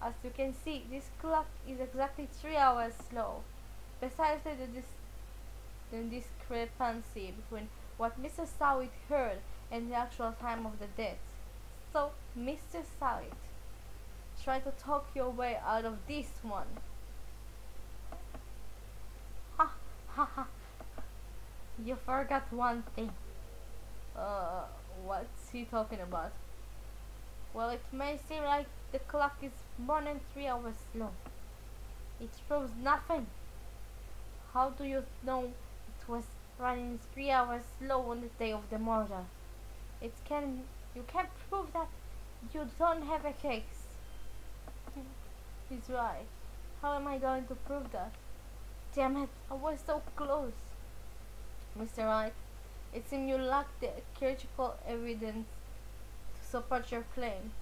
As you can see, this clock is exactly 3 hours slow. Besides the discrepancy between what Mr. Sowett heard and the actual time of the death. So, Mr. Sowett, try to talk your way out of this one. Ha ha ha. You forgot one thing. What's he talking about? Well, it may seem like the clock is more than 3 hours slow. It proves nothing. How do you know it was running 3 hours slow on the day of the murder? You can't prove that. You don't have a case. He's right. How am I going to prove that? Damn it, I was so close. Mr. Wright, it seems you lack the critical evidence to support your claim.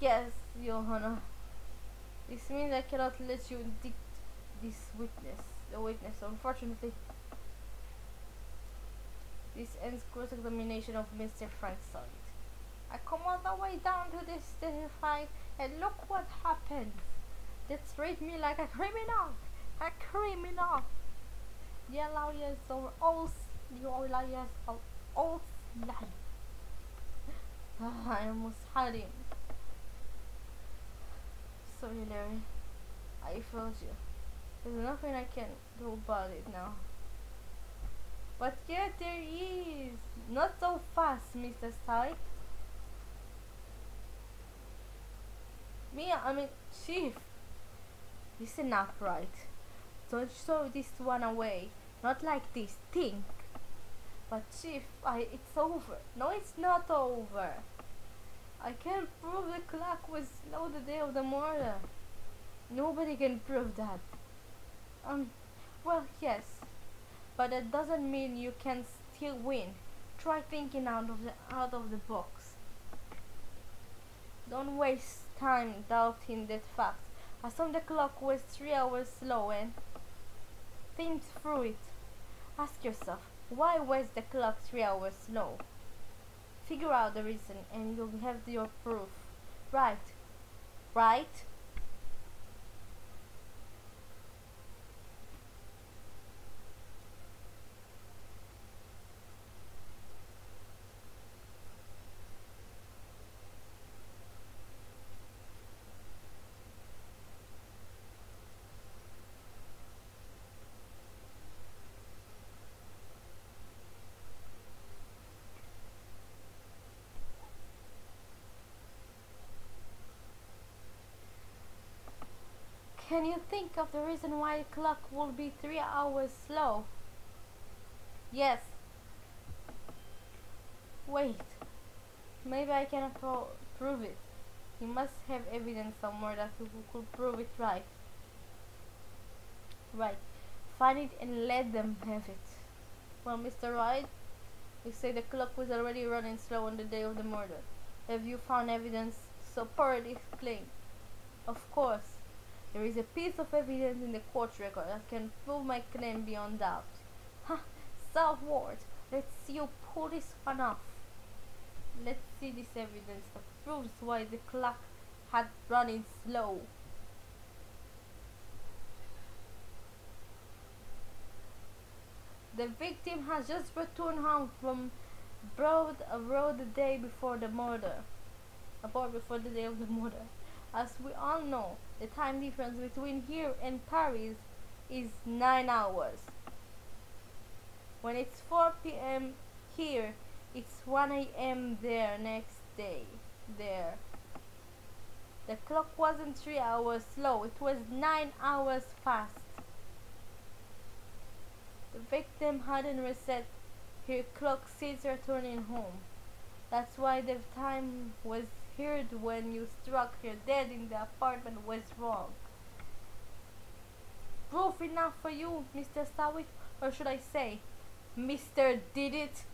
Yes, Your Honor. This means I cannot let you this witness. The witness, unfortunately, this ends cross-examination of Mr. Frank Solid. I come all the way down to this terrifying, and look what happens. They treat me like a criminal. A criminal. The lawyers are all lying. I almost had him. Sorry, Larry. I failed you. There's nothing I can do about it now. But yet there is. Not so fast, Mr. Stark. Chief. Listen up, right? Don't throw this one away. Not like this. Think. But Chief, it's over. No, it's not over. I can't prove the clock was slow the day of the murder. Nobody can prove that. Well, yes. But that doesn't mean you can still win. Try thinking out of the box. Don't waste time doubting that fact. Assume the clock was 3 hours slow and think through it. Ask yourself, why was the clock 3 hours slow? Figure out the reason and you'll have your proof. Right? Right? Can you think of the reason why a clock will be 3 hours slow? Yes. Wait. Maybe I can prove it. You must have evidence somewhere that you could prove it right. Right. Find it and let them have it. Well, Mr. Wright, you say the clock was already running slow on the day of the murder. Have you found evidence to support this claim? Of course. There is a piece of evidence in the court record that can prove my claim beyond doubt. Ha! Southward! Let's see you pull this one off. Let's see this evidence that proves why the clock had running slow. The victim has just returned home from abroad the day before the murder. Abroad before the day of the murder. As we all know, the time difference between here and Paris is 9 hours. When it's 4 p.m. here, it's 1 a.m. there next day. There. The clock wasn't 3 hours slow, it was 9 hours fast. The victim hadn't reset her clock since returning home. That's why the time was heard when you struck her dead in the apartment was wrong. Proof enough for you, Mr. Sawick, or should I say, Mr. Did It?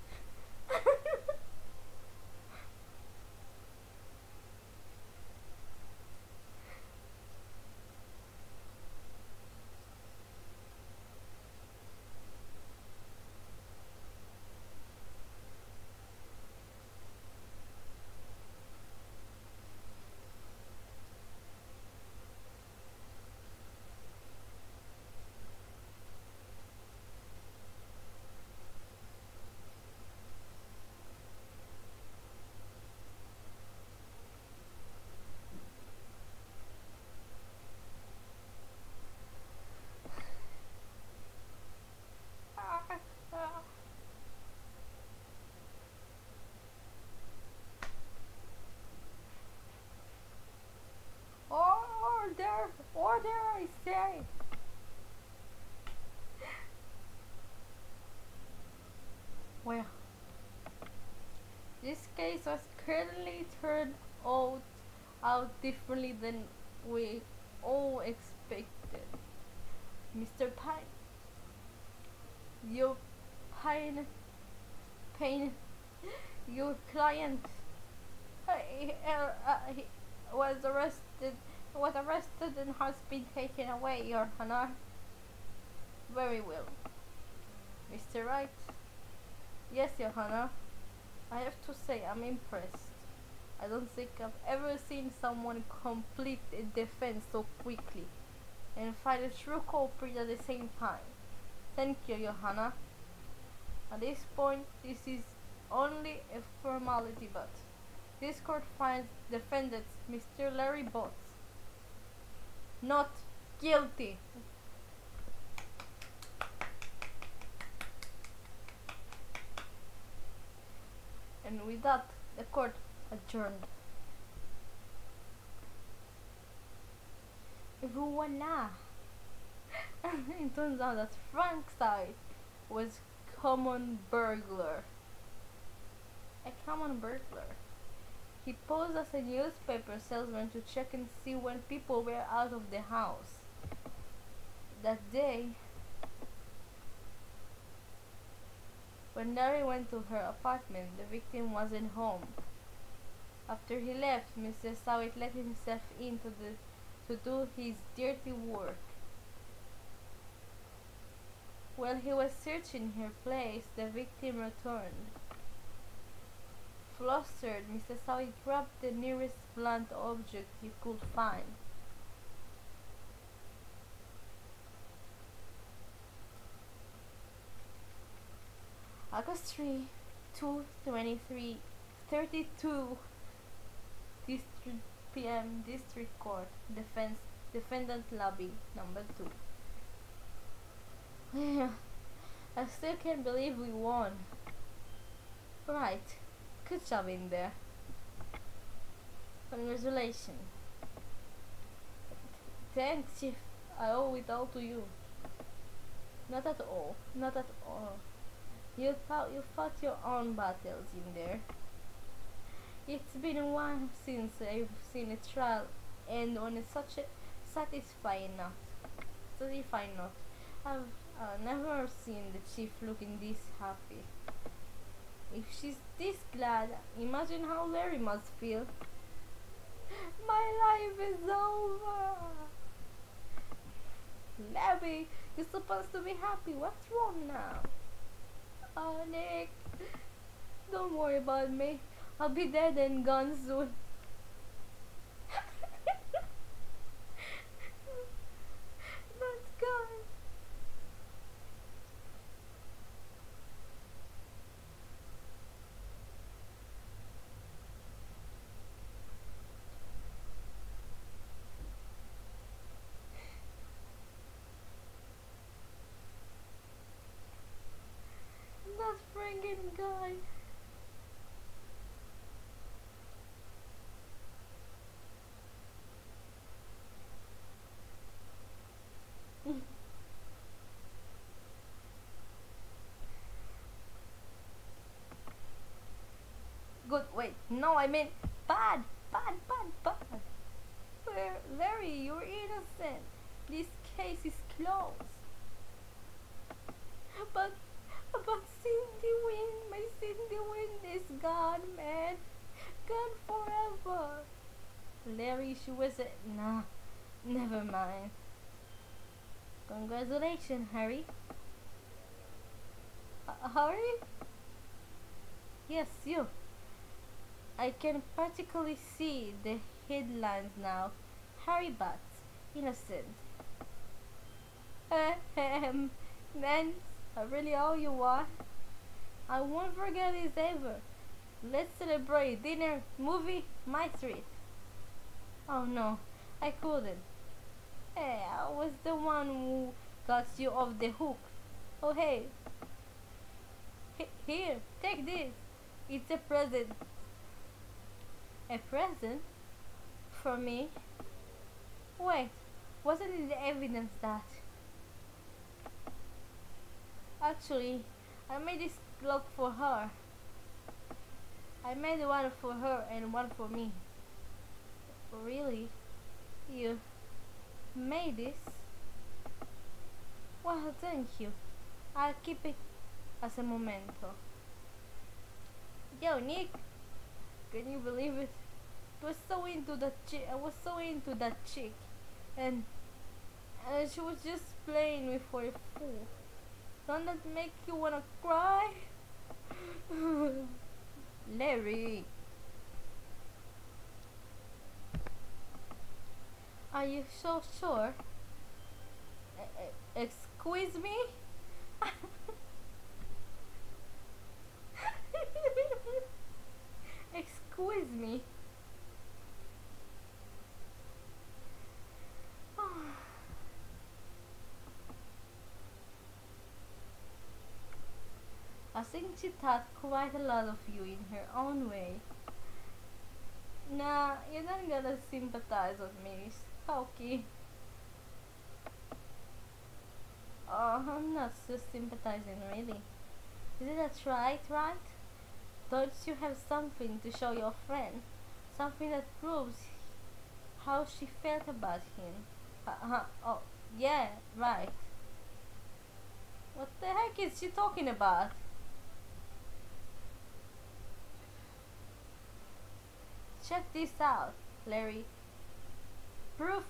Order, I say. Well, this case was currently turned out differently than we all expected. Mr. Pine, your your client he was arrested and has been taken away, Your Honor. Very well. Mr. Wright? Yes, Johanna. I have to say I'm impressed. I don't think I've ever seen someone complete a defense so quickly and find a true culprit at the same time. Thank you, Johanna. At this point, this is only a formality, but this court finds defendant Mr. Larry Botts not guilty. And with that, the court adjourned. Voila! It turns out that Frank Side was common burglar. A common burglar. He posed as a newspaper salesman to check and see when people were out of the house. That day, when Larry went to her apartment, the victim wasn't home. After he left, Mr. Sawit let himself in to do his dirty work. While he was searching her place, the victim returned. Flustered, Mr. Sawit grabbed the nearest blunt object he could find. August 3, 2:23, 32 District PM District Court Defendant Lobby number 2. I still can't believe we won. Right. Good job in there. Congratulations. Thanks, Chief. I owe it all to you. Not at all. Not at all. You fought your own battles in there. It's been a while since I've seen a trial end on such a satisfying note. I've never seen the chief looking this happy. If she's this glad, imagine how Larry must feel. My life is over. Larry, you're supposed to be happy. What's wrong now? Oh, Nick, don't worry about me. I'll be dead and gone soon. That's gone. That friggin' guy. Good, wait, no, I mean bad. Larry, you're innocent. This case is closed. But Cindy Wynn, my Cindy Wynn is gone, man. Gone forever. Larry, she was a... Nah, never mind. Congratulations, Harry. Harry? Yes, you. I can practically see the headlines now. Harry Butts, innocent. Man, I really owe you one. I won't forget this ever. Let's celebrate. Dinner, movie, my treat. Oh no, I couldn't. Hey, I was the one who got you off the hook. Oh hey. Here, take this. It's a present. A present? For me? Wait, wasn't it the evidence that... Actually, I made this clock for her. I made one for her and one for me. Really? You made this? Well, thank you. I'll keep it as a memento. Yo, Nick, can you believe it? I was so into that chick, and she was just playing with for a fool. Don't that make you wanna cry? Larry, are you so sure? Excuse me? Excuse me. I think she thought quite a lot of you in her own way. Nah, you don't gotta sympathize with me, Stokey. Oh, I'm not so sympathizing really. Is it a right? Don't you have something to show your friend? Something that proves how she felt about him? Oh, yeah, right. What the heck is she talking about? Check this out, Larry. Proof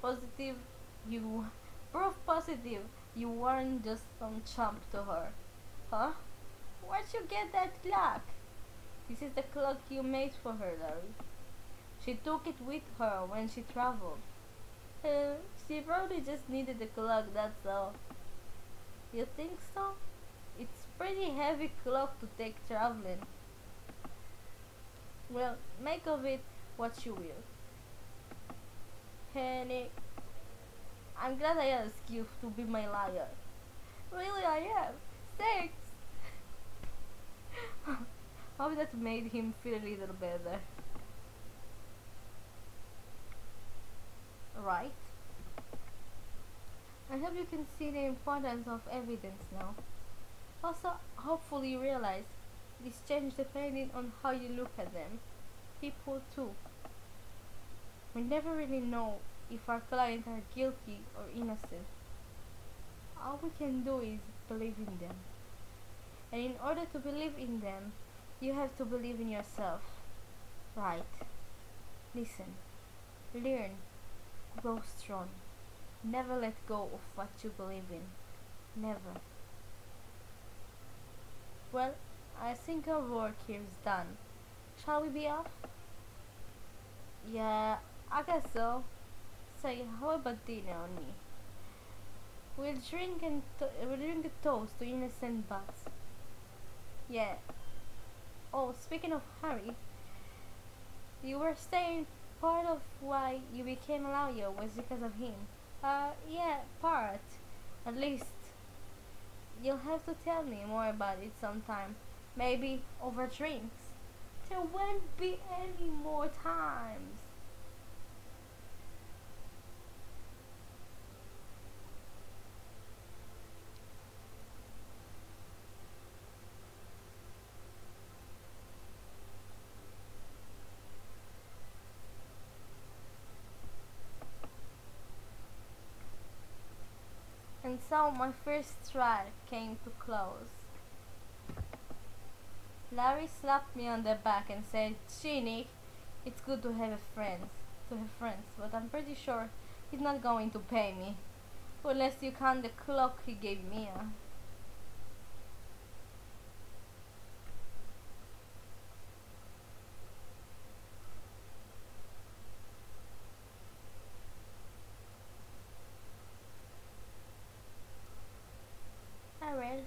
positive you proof positive you weren't just some chump to her. Huh? Where'd you get that clock? This is the clock you made for her, Larry. She took it with her when she traveled. She probably just needed the clock, that's all. You think so? It's pretty heavy clock to take traveling. Well, make of it what you will. Henny, I'm glad I asked you to be my liar. Really, I am. Thanks. Hope that made him feel a little better. Right? I hope you can see the importance of evidence now. Also, hopefully you realize this change depending on how you look at them. People too. We never really know if our clients are guilty or innocent. All we can do is believe in them. And in order to believe in them, you have to believe in yourself. Right. Listen. Learn. Grow strong. Never let go of what you believe in. Never. Well, I think our work here is done. Shall we be off? Yeah, I guess so. Say, how about dinner on me? We'll drink a toast to innocent butts. Yeah. Oh, speaking of Harry, you were saying part of why you became a lawyer was because of him. Yeah, part. At least. You'll have to tell me more about it sometime. Maybe over drinks. There won't be any more times. And so my first trial came to close. Larry slapped me on the back and said, "Gee, Nick, it's good to have friends, but I'm pretty sure he's not going to pay me, unless you count the clock he gave me." I read.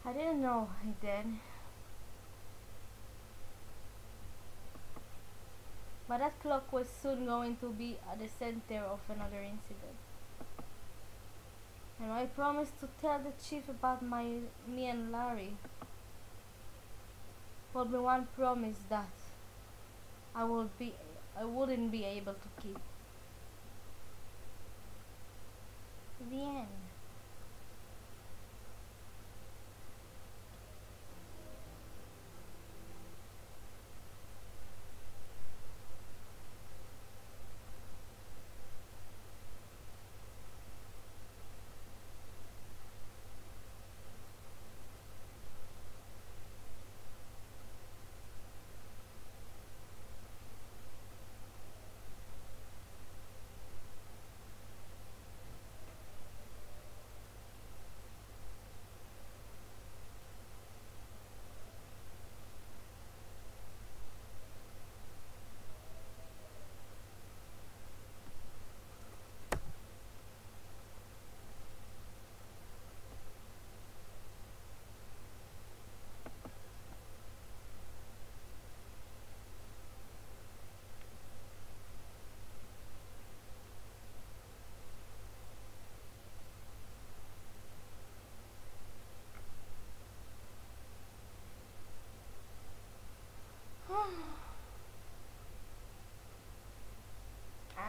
I didn't know he did. But that clock was soon going to be at the center of another incident. And I promised to tell the chief about me and Larry. But me one promise that I would be I wouldn't be able to keep. The end.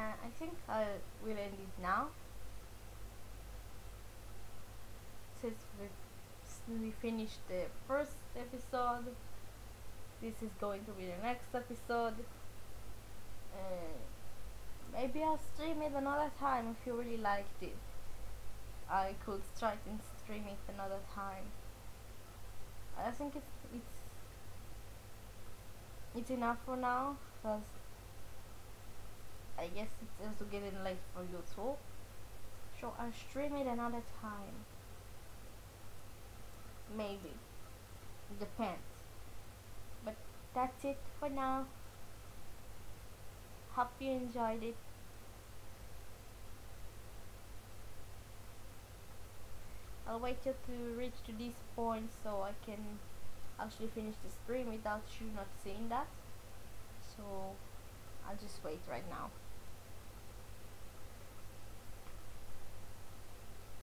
I think I will end it now. Since we finished the first episode, this is going to be the next episode. Maybe I'll stream it another time if you really liked it. I could try and stream it another time. I think it's enough for now, because I guess it's also getting late for you too. So I'll stream it another time. Maybe. Depends. But that's it for now. Hope you enjoyed it. I'll wait till to reach to this point so I can actually finish the stream without you not seeing that. So I'll just wait right now.